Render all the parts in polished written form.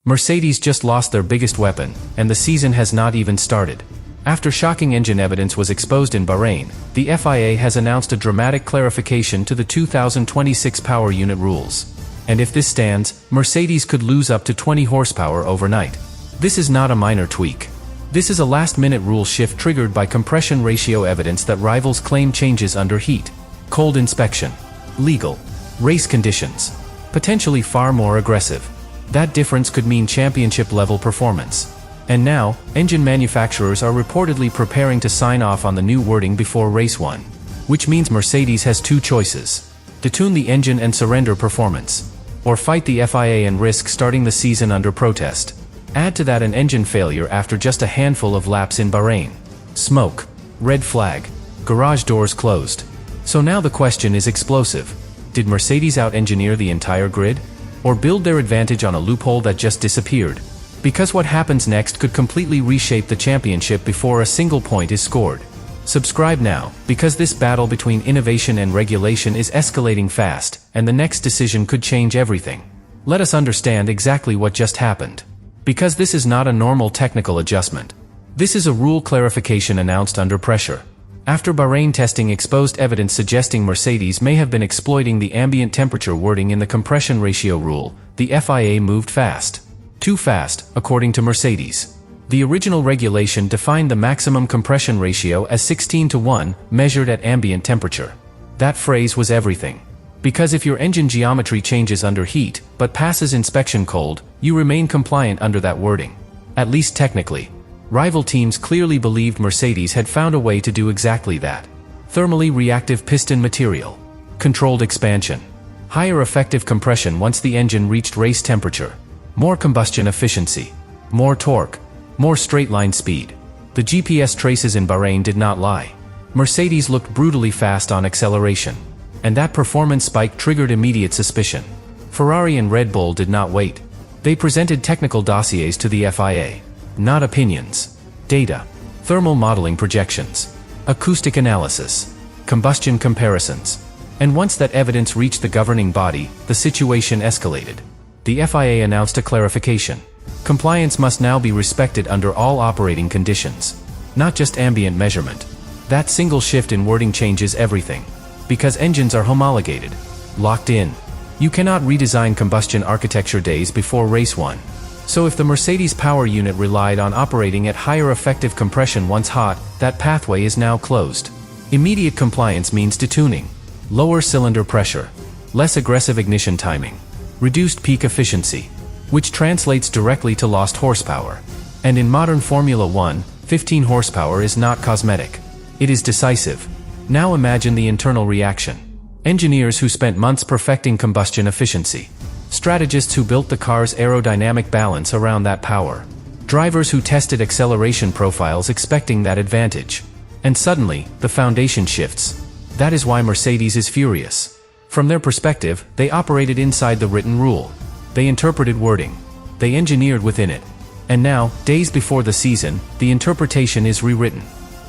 Mercedes just lost their biggest weapon, and the season has not even started. After shocking engine evidence was exposed in Bahrain, the FIA has announced a dramatic clarification to the 2026 power unit rules. And if this stands, Mercedes could lose up to 20 horsepower overnight. This is not a minor tweak. This is a last-minute rule shift triggered by compression ratio evidence that rivals claim changes under heat, cold inspection, legal, race conditions, potentially far more aggressive. That difference could mean championship-level performance. And now, engine manufacturers are reportedly preparing to sign off on the new wording before race 1. Which means Mercedes has two choices: detune the engine and surrender performance, or fight the FIA and risk starting the season under protest. Add to that an engine failure after just a handful of laps in Bahrain. Smoke. Red flag. Garage doors closed. So now the question is explosive. Did Mercedes out-engineer the entire grid? Or build their advantage on a loophole that just disappeared? Because what happens next could completely reshape the championship before a single point is scored. Subscribe now, because this battle between innovation and regulation is escalating fast, and the next decision could change everything. Let us understand exactly what just happened. Because this is not a normal technical adjustment. This is a rule clarification announced under pressure. After Bahrain testing exposed evidence suggesting Mercedes may have been exploiting the ambient temperature wording in the compression ratio rule, the FIA moved fast. Too fast, according to Mercedes. The original regulation defined the maximum compression ratio as 16:1, measured at ambient temperature. That phrase was everything. Because if your engine geometry changes under heat, but passes inspection cold, you remain compliant under that wording. At least technically. Rival teams clearly believed Mercedes had found a way to do exactly that. Thermally reactive piston material. Controlled expansion. Higher effective compression once the engine reached race temperature. More combustion efficiency. More torque. More straight-line speed. The GPS traces in Bahrain did not lie. Mercedes looked brutally fast on acceleration. And that performance spike triggered immediate suspicion. Ferrari and Red Bull did not wait. They presented technical dossiers to the FIA. Not opinions. Data. Thermal modeling projections. Acoustic analysis. Combustion comparisons. And once that evidence reached the governing body, the situation escalated. The FIA announced a clarification. Compliance must now be respected under all operating conditions. Not just ambient measurement. That single shift in wording changes everything. Because engines are homologated. Locked in. You cannot redesign combustion architecture days before race 1. So if the Mercedes power unit relied on operating at higher effective compression once hot, that pathway is now closed. Immediate compliance means detuning. Lower cylinder pressure. Less aggressive ignition timing. Reduced peak efficiency. Which translates directly to lost horsepower. And in modern Formula 1, 15 horsepower is not cosmetic. It is decisive. Now imagine the internal reaction. Engineers who spent months perfecting combustion efficiency. Strategists who built the car's aerodynamic balance around that power. Drivers who tested acceleration profiles expecting that advantage. And suddenly, the foundation shifts. That is why Mercedes is furious. From their perspective, they operated inside the written rule. They interpreted wording. They engineered within it. And now, days before the season, the interpretation is rewritten.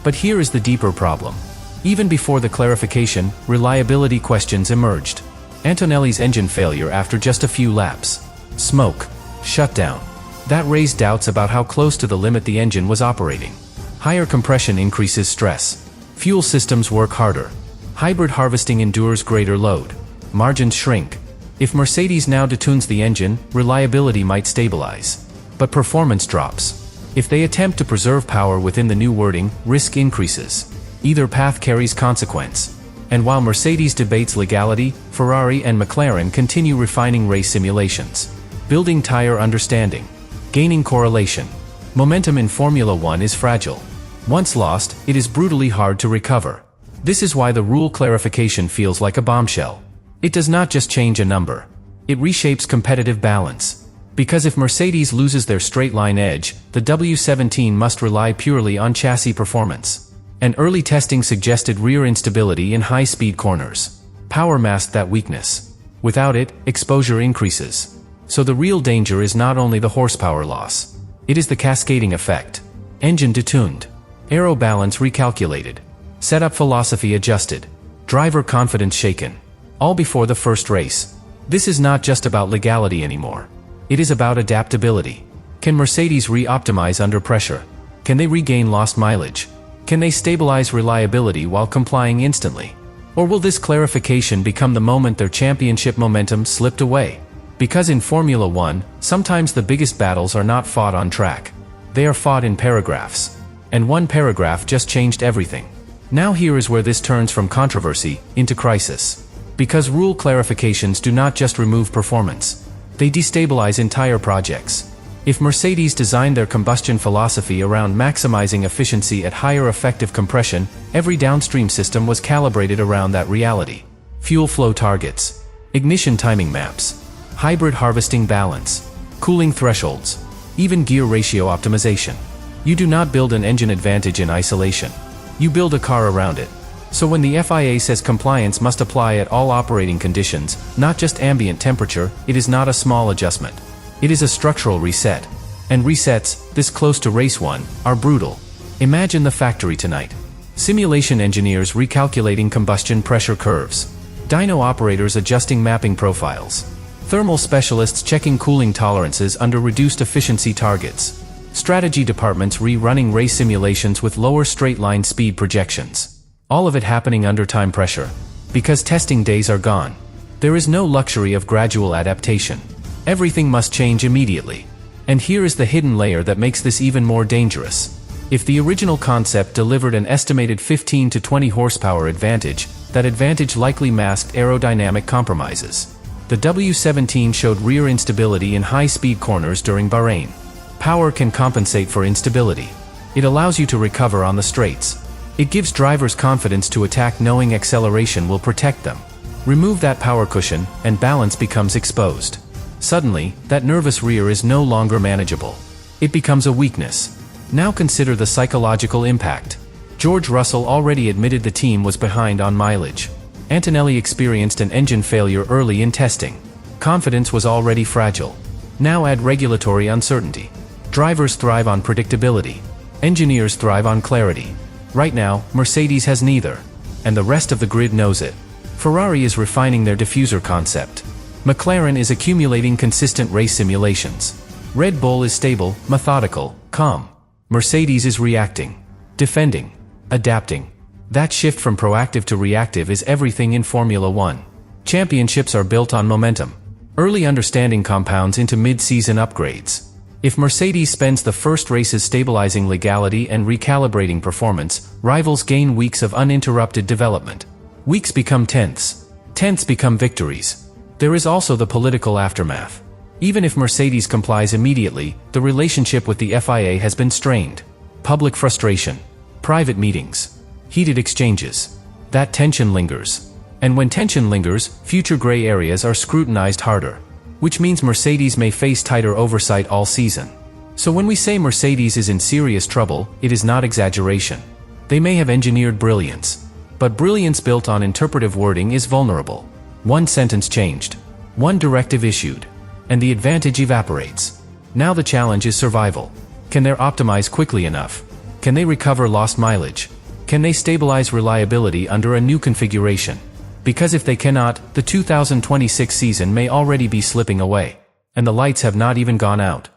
But here is the deeper problem. Even before the clarification, reliability questions emerged. Antonelli's engine failure after just a few laps. Smoke. Shutdown. That raised doubts about how close to the limit the engine was operating. Higher compression increases stress. Fuel systems work harder. Hybrid harvesting endures greater load. Margins shrink. If Mercedes now detunes the engine, reliability might stabilize. But performance drops. If they attempt to preserve power within the new wording, risk increases. Either path carries consequence. And while Mercedes debates legality, Ferrari and McLaren continue refining race simulations. Building tire understanding. Gaining correlation. Momentum in Formula 1 is fragile. Once lost, it is brutally hard to recover. This is why the rule clarification feels like a bombshell. It does not just change a number. It reshapes competitive balance. Because if Mercedes loses their straight-line edge, the W17 must rely purely on chassis performance. And early testing suggested rear instability in high-speed corners. Power masked that weakness. Without it, exposure increases. So the real danger is not only the horsepower loss. It is the cascading effect. Engine detuned. Aero balance recalculated. Setup philosophy adjusted. Driver confidence shaken. All before the first race. This is not just about legality anymore. It is about adaptability. Can Mercedes re-optimize under pressure? Can they regain lost mileage? Can they stabilize reliability while complying instantly? Or will this clarification become the moment their championship momentum slipped away? Because in Formula One, sometimes the biggest battles are not fought on track. They are fought in paragraphs. And one paragraph just changed everything. Now here is where this turns from controversy into crisis. Because rule clarifications do not just remove performance. They destabilize entire projects. If Mercedes designed their combustion philosophy around maximizing efficiency at higher effective compression, every downstream system was calibrated around that reality. Fuel flow targets, ignition timing maps, hybrid harvesting balance, cooling thresholds, even gear ratio optimization. You do not build an engine advantage in isolation. You build a car around it. So when the FIA says compliance must apply at all operating conditions, not just ambient temperature, it is not a small adjustment. It is a structural reset. And resets, this close to race one, are brutal. Imagine the factory tonight. Simulation engineers recalculating combustion pressure curves. Dyno operators adjusting mapping profiles. Thermal specialists checking cooling tolerances under reduced efficiency targets. Strategy departments rerunning race simulations with lower straight-line speed projections. All of it happening under time pressure. Because testing days are gone. There is no luxury of gradual adaptation. Everything must change immediately. And here is the hidden layer that makes this even more dangerous. If the original concept delivered an estimated 15 to 20 horsepower advantage, that advantage likely masked aerodynamic compromises. The W17 showed rear instability in high-speed corners during Bahrain. Power can compensate for instability. It allows you to recover on the straights. It gives drivers confidence to attack knowing acceleration will protect them. Remove that power cushion, and balance becomes exposed. Suddenly, that nervous rear is no longer manageable. It becomes a weakness. Now consider the psychological impact. George Russell already admitted the team was behind on mileage. Antonelli experienced an engine failure early in testing. Confidence was already fragile. Now add regulatory uncertainty. Drivers thrive on predictability. Engineers thrive on clarity. Right now, Mercedes has neither. And the rest of the grid knows it. Ferrari is refining their diffuser concept. McLaren is accumulating consistent race simulations. Red Bull is stable, methodical, calm. Mercedes is reacting, defending, adapting. That shift from proactive to reactive is everything in Formula One. Championships are built on momentum. Early understanding compounds into mid-season upgrades. If Mercedes spends the first races stabilizing legality and recalibrating performance, rivals gain weeks of uninterrupted development. Weeks become tenths. Tenths become victories. There is also the political aftermath. Even if Mercedes complies immediately, the relationship with the FIA has been strained. Public frustration. Private meetings. Heated exchanges. That tension lingers. And when tension lingers, future gray areas are scrutinized harder. Which means Mercedes may face tighter oversight all season. So when we say Mercedes is in serious trouble, it is not exaggeration. They may have engineered brilliance. But brilliance built on interpretive wording is vulnerable. One sentence changed. One directive issued. And the advantage evaporates. Now the challenge is survival. Can they optimize quickly enough? Can they recover lost mileage? Can they stabilize reliability under a new configuration? Because if they cannot, the 2026 season may already be slipping away. And the lights have not even gone out.